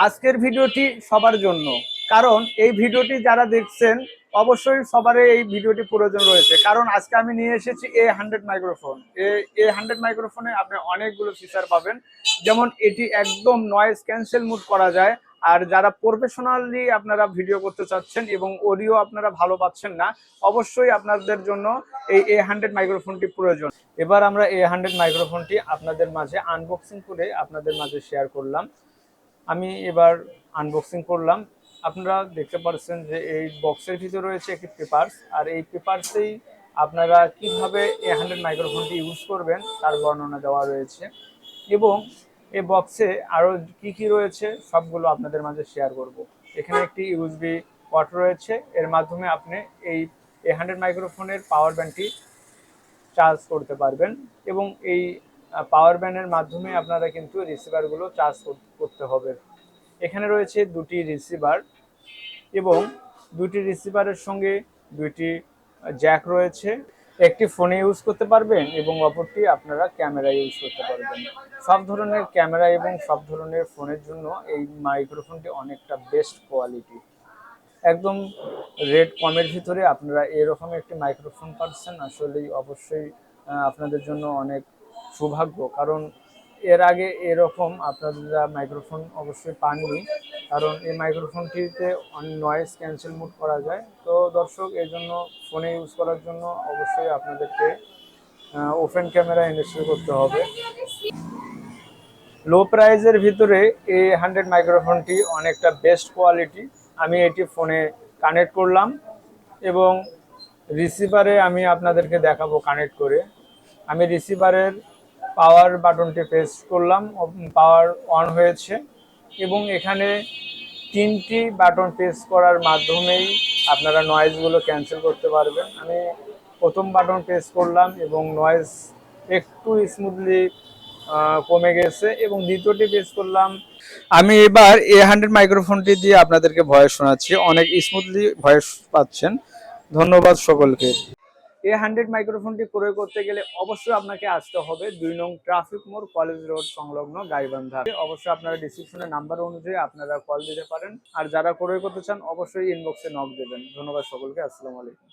আজকের ভিডিওটি সবার জন্য, কারণ এই ভিডিওটি যারা দেখছেন অবশ্যই সবারই এই ভিডিওটি প্রয়োজন রয়েছে। কারণ আজকে আমি নিয়ে এসেছি A100 মাইক্রোফোন। A100 মাইক্রোফোনে আপনি অনেকগুলো ফিচার পাবেন, যেমন এটি একদম নয়েজ ক্যান্সেল মুড করা যায়। আর যারা প্রফেশনালি আপনারা ভিডিও করতে চাচ্ছেন এবং অডিও আপনারা ভালো পাচ্ছেন না, অবশ্যই আপনাদের জন্য এই A100 মাইক্রোফোনটি প্রয়োজন। এবার আমরা A100 মাইক্রোফোনটি আপনাদের মাঝে আনবক্সিং করে আপনাদের মাঝে শেয়ার করলাম। আমি এবার আনবক্সিং করলাম। আপনারা দেখতে পাচ্ছেন যে এই বক্সের ভিতরে রয়েছে একটি পেপারস, আর এই পেপারসেই আপনারা কিভাবে A100 মাইক্রোফোনটি ইউজ করবেন তার বর্ণনা দেওয়া রয়েছে, এবং এই বক্সে আরও কি কি রয়েছে সবগুলো আপনাদের মাঝে শেয়ার করব। এখানে একটি ইউএসবি পোর্ট রয়েছে, এর মাধ্যমে আপনি এই A100 মাইক্রোফোনের পাওয়ার ব্যাংকটি চার্জ করতে পারবেন, এবং এই পাওয়ার ব্যান্ডের মাধ্যমে আপনারা কিন্তু রিসিভারগুলো চার্জ করতে হবে। এখানে রয়েছে দুটি রিসিভার, এবং দুটি রিসিভারের সঙ্গে দুইটি জ্যাক রয়েছে। একটি ফোনে ইউজ করতে পারবেন এবং অপরটি আপনারা ক্যামেরা ইউজ করতে পারবেন। সব ধরনের ক্যামেরা এবং সব ধরনের ফোনের জন্য এই মাইক্রোফোনটি অনেকটা বেস্ট কোয়ালিটি। একদম রেট কমের ভিতরে আপনারা এরকম একটি মাইক্রোফোন পাচ্ছেন, আসলেই অবশ্যই আপনাদের জন্য অনেক সৌভাগ্য। কারণ এর আগে এরকম আপনারা মাইক্রোফোন অবশ্যই পাননি, কারণ এই মাইক্রোফোনটিতে নয়েজ ক্যান্সেল মোড করা যায়। তো দর্শক, এই জন্য ফোনে ইউজ করার জন্য অবশ্যই আপনাদেরকে ওপেন ক্যামেরা ইনস্টল করতে হবে। লো প্রাইজের ভিতরে A100 মাইক্রোফোনটি অনেকটা বেস্ট কোয়ালিটি। আমি এটি ফোনে কানেক্ট করলাম এবং রিসিভারে আমি আপনাদেরকে দেখাবো কানেক্ট করে। আমি রিসিভারের পাওয়ার বাটনটি প্রেস করলাম, পাওয়ার অন হয়েছে, এবং এখানে তিনটি বাটন প্রেস করার মাধ্যমেই আপনারা নয়েজগুলো ক্যান্সেল করতে পারবেন। আমি প্রথম বাটন প্রেস করলাম এবং নয়েজ একটু স্মুথলি কমে গেছে, এবং দ্বিতীয়টি প্রেস করলাম। আমি এবার A100 মাইক্রোফোনটি দিয়ে আপনাদেরকে ভয়েস শোনাচ্ছি, অনেক স্মুথলি ভয়েস পাচ্ছেন। ধন্যবাদ সকলকে। A100 মাইক্রোফোনটি ক্রয় করতে গেলে অবশ্যই আপনাকে আসতে হবে 2 নং ট্রাফিক মোড়, কলেজ রোড সংলগ্ন গাইবান্ধা। অবশ্যই আপনারা ডিসক্রিপশনের নাম্বার অনুযায়ী আপনারা কল দিতে পারেন, আর যারা ক্রয় করতে চান অবশ্যই ইনবক্সে নক দেবেন। ধন্যবাদ সকলকে। আসসালামু আলাইকুম।